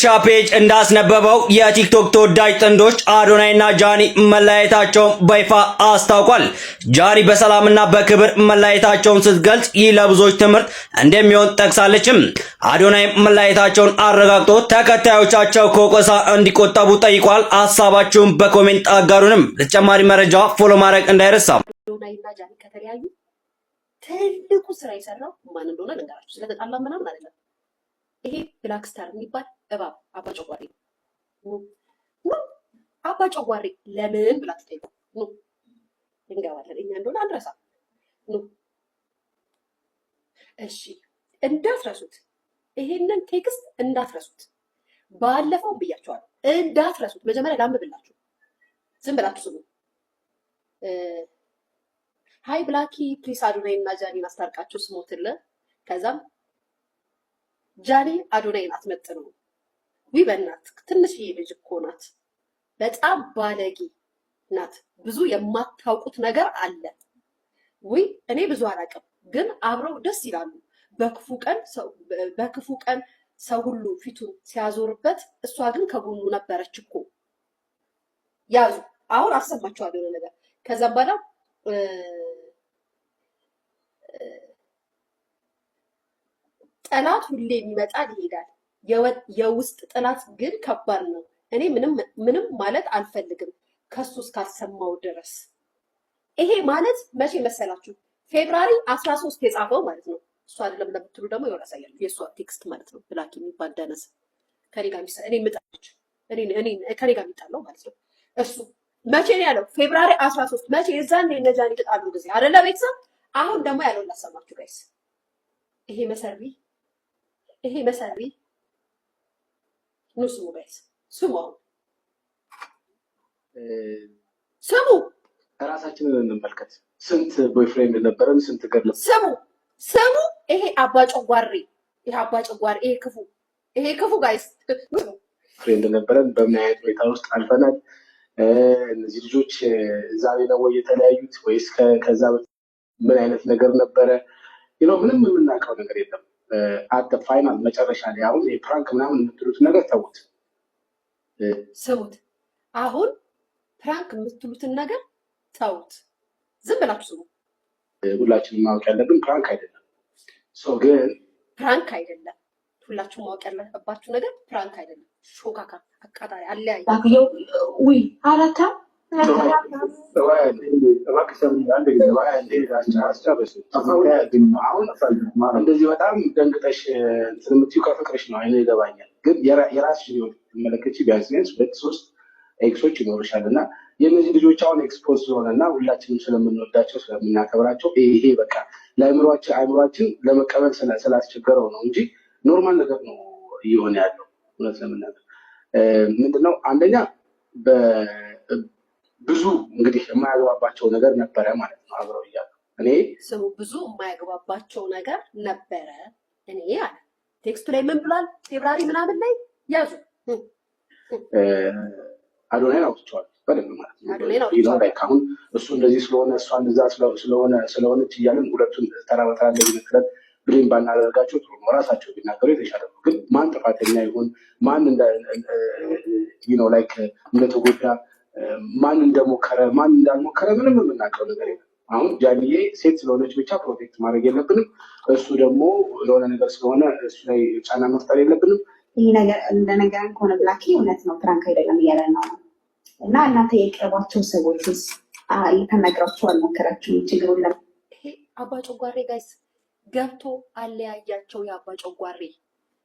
ጉርቻ ፔጅ እንዳስነበበው የቲክቶክ ተወዳጅ ጥንዶች አዶናይና ጃኒ መለያየታቸውን በይፋ አስታውቋል። ጃኒ በሰላምና በክብር መለያየታቸውን ስትገልጽ ይህ ለብዙዎች ትምህርት እንደሚሆን ጠቅሳለችም። አዶናይ መለያየታቸውን አረጋግጦ ተከታዮቻቸው ከወቀሳ እንዲቆጠቡ ጠይቋል። ሀሳባችሁን በኮሜንት አጋሩንም። ለተጨማሪ መረጃ ፎሎ ማድረግ እንዳይረሳ። አዶናይና ጃኒ ከተለያዩ ትልቁ ስራ የሰራው ማን እንደሆነ ልንገራችሁ። ስለተጣላ ምናምን አይደለም። ይሄ ብላክ ስታር የሚባል እባብ አባ ጨጓሬ ነው። አባ ጨጓሬ ለምን ብላ ትጠይቁ ነው። እንገባለን እኛ እንደሆነ አንረሳ ነው። እሺ እንዳትረሱት፣ ይሄንን ቴክስት እንዳትረሱት። ባለፈው ብያችኋለሁ፣ እንዳትረሱት። መጀመሪያ ላንብብላችሁ፣ ዝም ብላችሁ ስሙ። ሃይ ብላኪ ፕሊስ አዶናይ እና ጃኒን አስታርቃችሁ ስሞትለ። ከዛም ጃኒ አዶናይን አትመጥነው። ዊ በእናትህ ትንሽዬ ልጅ እኮ ናት፣ በጣም ባለጌ ናት፣ ብዙ የማታውቁት ነገር አለ። ዊ እኔ ብዙ አላውቅም፣ ግን አብረው ደስ ይላሉ። በክፉ ቀን ሰው ሁሉ ፊቱን ሲያዞርበት እሷ ግን ከጎኑ ነበረች እኮ። ያዙ። አሁን አሰማችኋለሁ የሆነ ነገር። ከዛም በኋላ ጠላት ሁሌ ይመጣል ይሄዳል፣ የውስጥ ጠላት ግን ከባድ ነው። እኔ ምንም ማለት አልፈልግም ከሱ እስካልሰማው ድረስ። ይሄ ማለት መቼ መሰላችሁ? ፌብራሪ 13 የጻፈው ማለት ነው። እሱ አይደለም ለምትሉ ደግሞ የሆነ ያሳያል። የእሷ ቴክስት ማለት ነው። ብላክ የሚባል ደነስ ከኔ ጋር እኔ ምጣች ከኔ ጋር የሚጣለው ማለት ነው። እሱ መቼ ነው ያለው? ፌብራሪ 13 መቼ? የዛን የነጃኒ ተጣሉ ጊዜ አይደለ ቤተሰብ? አሁን ደግሞ ያለው ላሰማችሁ ጋይስ። ይሄ መሰሪ ነው። ስሙ ጋይስ፣ ስሙ፣ ስሙ። ራሳችንን እንመልከት። ስንት ቦይፍሬንድ ነበረን? ስንት ገርል? ስሙ። ይሄ አባ ጨጓሬ፣ ይሄ ክፉ ጋይስ፣ ፍሬንድ ነበረን። በምን አይነት ሁኔታ ውስጥ አልፈናል? እነዚህ ልጆች ዛሬ ነው ወይ የተለያዩት ወይስ ከዛ ምን አይነት ነገር ነበረ? ምንም የምናውቀው ነገር የለም። አት ፋይናል መጨረሻ ላይ አሁን የፕራንክ ምናምን የምትሉት ነገር ተውት፣ ስሙት። አሁን ፕራንክ የምትሉትን ነገር ተውት፣ ዝም ብላችሁ ስሙ። ሁላችንም ማወቅ ያለብን ፕራንክ አይደለም። ግን ፕራንክ አይደለም፣ ሁላችሁም ማወቅ ያለባችሁ ነገር ፕራንክ አይደለም። ሾካካ አቃጣሪ አለያይ ውይ አላታ እንደዚህ በጣም ደንግጠሽ የምትይው ከፍቅርሽ ነው። አይነ ይገባኛል። ግን የራስሽ መለከች ቢያንስ 2-3 ኤክሶች ይኖርሻል እና የእነዚህ ልጆች አሁን ኤክስፖዝ ስለሆነ እና ሁላችንም ስለምንወዳቸው ስለምናከብራቸው ይሄ በቃ ለአእምሯችን ለመቀበል ስላስቸገረው ነው እንጂ ኖርማል ነገር ነው እየሆነ ያለው። እውነት ለምናገር ምንድነው አንደኛ ብዙ እንግዲህ የማያግባባቸው ነገር ነበረ ማለት ነው። አብረው እያሉ እኔ ስሙ ብዙ የማያግባባቸው ነገር ነበረ። እኔ አለ ቴክስቱ ላይ ምን ብሏል? ፌብራሪ ምናምን ላይ ያዙ። አዶናይን አውጥቼዋለሁ በደንብ ማለት ነው። አሁን እሱ እንደዚህ ስለሆነ እሷ እንደዛ ስለሆነች እያለን ሁለቱን ተራ በተራ እንደሚነክረን ብሌም ባናደርጋቸው ጥሩ ነው። ራሳቸው ቢናገሩ የተሻለ ነው። ግን ማን ጥፋተኛ ይሁን ማን እንደተጎዳ ማን እንደሞከረ ማን እንዳልሞከረ ምንም የምናውቀው ነገር የለም። አሁን ጃኒዬ ሴት ስለሆነች ብቻ ፕሮቴክት ማድረግ የለብንም። እሱ ደግሞ ለሆነ ነገር ስለሆነ እሱ ላይ ጫና መፍጠር የለብንም። ይህ ነገር እንደ ነገር ከሆነ ብላኪ እውነት ነው፣ ፕራንክ አይደለም እያለ ነው። እና እናንተ የቅርባቸው ሰዎችስ ልትነግራቸው አልሞከራችሁም? ችግሩን ይሄ አባ ጨጓሬ ጋይስ ገብቶ አለያያቸው። የአባ ጨጓሬ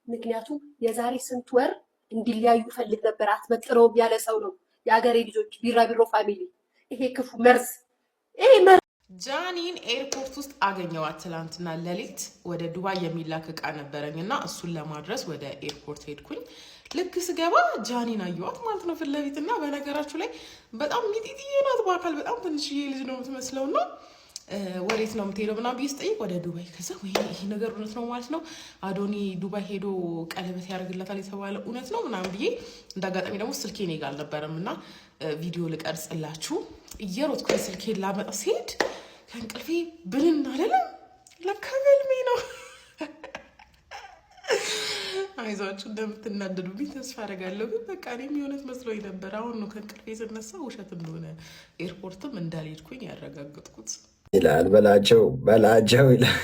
ምክንያቱም የዛሬ ስንት ወር እንዲለያዩ ፈልግ ነበር። አትመጥረውም ያለ ሰው ነው። የአገሬ ልጆች ቢራቢሮ ፋሚሊ፣ ይሄ ክፉ መርዝ፣ ጃኒን ኤርፖርት ውስጥ አገኘዋት። ትላንትና ሌሊት ወደ ዱባይ የሚላክ እቃ ነበረኝ እና እሱን ለማድረስ ወደ ኤርፖርት ሄድኩኝ። ልክ ስገባ ጃኒን አየዋት ማለት ነው ፊት ለፊት። እና በነገራችሁ ላይ በጣም ሚጢጥዬ ናት፣ በአካል በጣም ትንሽዬ ልጅ ነው የምትመስለው። እና ወዴት ነው የምትሄደው ምናምን ብዬ ስጠይቅ ወደ ዱባይ። ከዛ ወይ ይሄ ነገር እውነት ነው ማለት ነው፣ አዶኒ ዱባይ ሄዶ ቀለበት ያደርግላታል የተባለ እውነት ነው ምናምን ብዬ፣ እንዳጋጣሚ ደግሞ ስልኬ እኔ ጋር አልነበረም እና ቪዲዮ ልቀርጽላችሁ እየሮጥኩ ስልኬን ላመጣ ሲሄድ ከእንቅልፌ ብንን አለለም። ለካ ህልሜ ነው። አይዟችሁ እንደምትናደዱብኝ ተስፋ አደርጋለሁ። ግን በቃ እኔም የእውነት መስሎኝ ነበር። አሁን ነው ከእንቅልፌ ስነሳ ውሸት እንደሆነ ኤርፖርትም እንዳልሄድኩኝ ያረጋግጥኩት። ይላል በላቸው ይላል።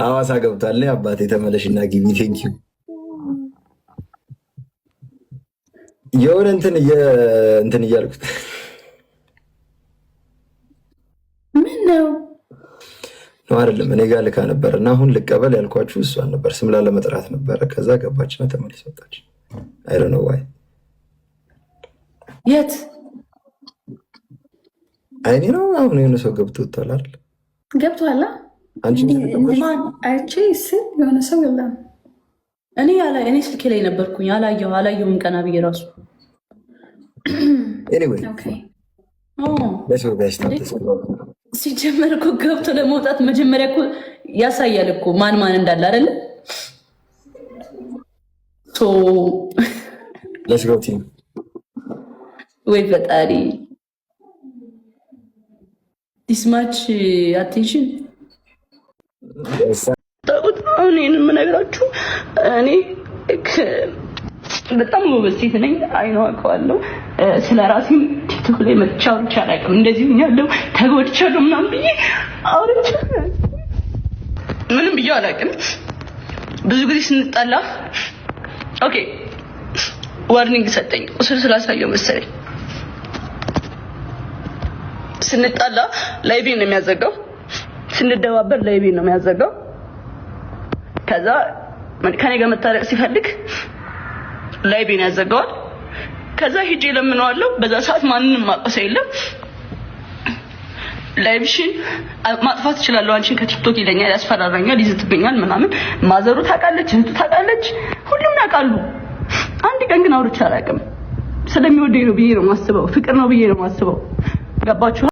ሐዋሳ ገብቷል። አባቴ ተመለሽና ግቢ። ቴንኪው የሆነ እንትን እያልኩት ምን ነው አይደለም እኔ ጋር ልካ ነበር እና አሁን ልቀበል ያልኳችሁ እሷን ነበር። ስም ላለመጥራት ነበረ። ከዛ ገባችና ተመልስ ወጣች። አይ ዶንት ኖ ዋይ። የት አይኔ ነው አሁን የሆነ ሰው ገብቶታል አይደል? ገብቷል። አንቺ ማን አይቼ ስል የሆነ ሰው የለም። እኔ ስልኬ ላይ ነበርኩኝ። አላየሁም ቀና ብዬ ራሱ። ኤኒዌይ ኦኬ ለሰው ቢያስታውስ ሲጀመር እኮ ገብቶ ለመውጣት መጀመሪያ እኮ ያሳያል እኮ ማን እንዳለ አይደለ? ሌትስ ጎ ቲም ወይ ፈጣሪ this much attention አሁን ይሄንን የምነግራችሁ እኔ በጣም ጎበዝ ሴት ነኝ። አይነው አውቀዋለሁ። ስለራሴም ቲክቶክ ላይ መቻው አላውቅም። እንደዚህ ሆኛለሁ ተጎድቻለሁ ምናምን ብዬ አውርቼ ምንም ብዬ አላውቅም። ብዙ ጊዜ ስንጣላ ኦኬ ዋርኒንግ ሰጠኝ። ቁስል ስላሳየው መሰለኝ ስንጣላ ላይቤን ነው የሚያዘጋው፣ ስንደባበር ላይቤን ነው የሚያዘጋው። ከዛ ከኔ ጋር መታረቅ ሲፈልግ ላይቤን ያዘጋዋል። ከዛ ሂጄ ለምነዋለሁ። በዛ ሰዓት ማንንም ማቀሰ የለም። ላይብሽን ማጥፋት እችላለሁ አንቺን ከቲክቶክ ይለኛል፣ ያስፈራራኛል፣ ይዝትብኛል ምናምን። ማዘሩ ታውቃለች፣ እህቱ ታውቃለች፣ ሁሉም ያውቃሉ። አንድ ቀን ግን አውርቼ አላውቅም። ስለሚወደኝ ነው ብዬ ነው የማስበው፣ ፍቅር ነው ብዬ ነው የማስበው። ገባችሁ?